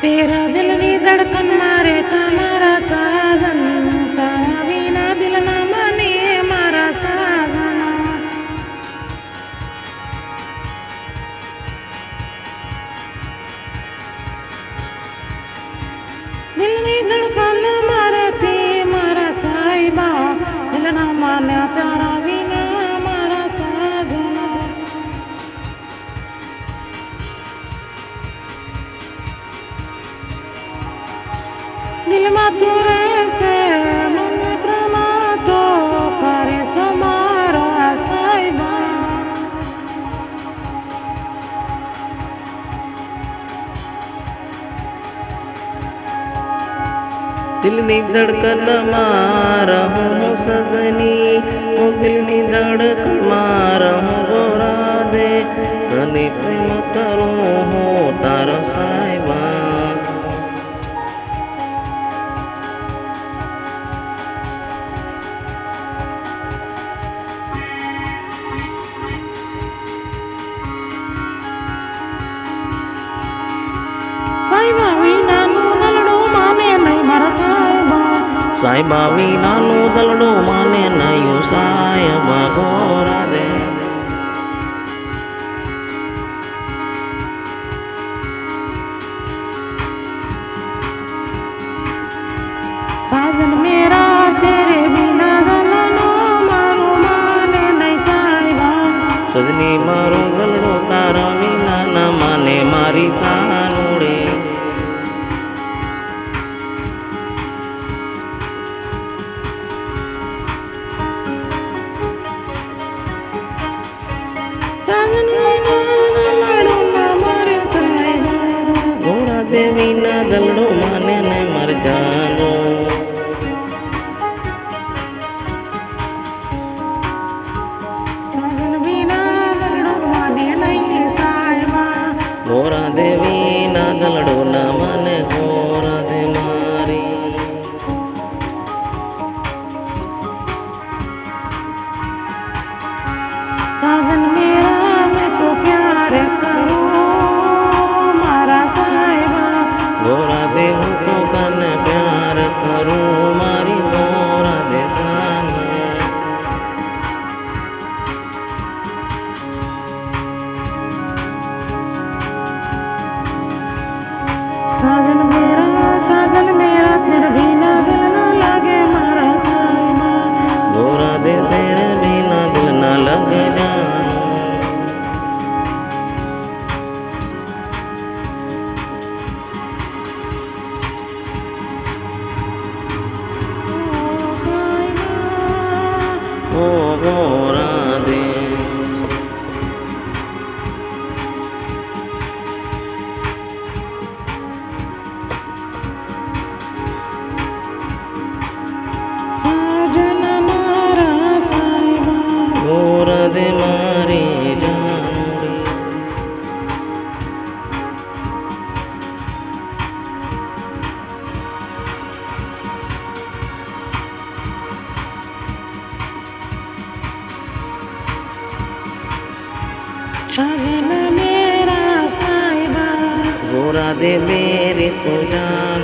तेरा दिल नी धड़कन मारे तुम्हारा साजन, तारा बिना दिल ना माने मारा साजन। दिल नी धड़कन मारे थी मारा साहिबा, दिल ना माने तारा बिना मारा साजन। दिल में तू से मन प्रमा तो करे समारा साहिबा। दिल नी धड़कन मारा हूँ सजनी, ओ दिल नी धड़कन मारा हूँ गोरा दे, तने प्रेम करूँ हो तारो साहिबा। साहिबा वीना नु दलड़ो माने नहीं मारा साहिबा, साहिबा वीना नु दलड़ो माने नहीं साहिबा गोरा दे। साजन मेरा तेरे बिना दलड़ो मारो माने नहीं साहिबा। सजनी मारो दलड़ो तारा बिना न माने मारी सानुड़े। साजन बिना दलड़ो ना मारे साहिबा, गोरा दे बिना दलड़ो माने न मर जानो। साजन बिना दलड़ो माने नहीं साहिबा। गोरा दे बिना दलड़ो न माने गोरा दे मारी। साजन मेरा मैं तो प्यार करूं मारा साहिबा। गोरा दे तो कन प्यार करूं मारी गोरा दे कान। साजन मेरा तेरे बिना दिल ना लगे मारा साहिबा। गोरा दे तेरे बिना दिल ना लगे जानो। ओ गोरा दे साजन मारा साहिबा। गोरा दे मारी जानो रे। साजन मेरा साहिबा। गोरा दे मेरे तो जान।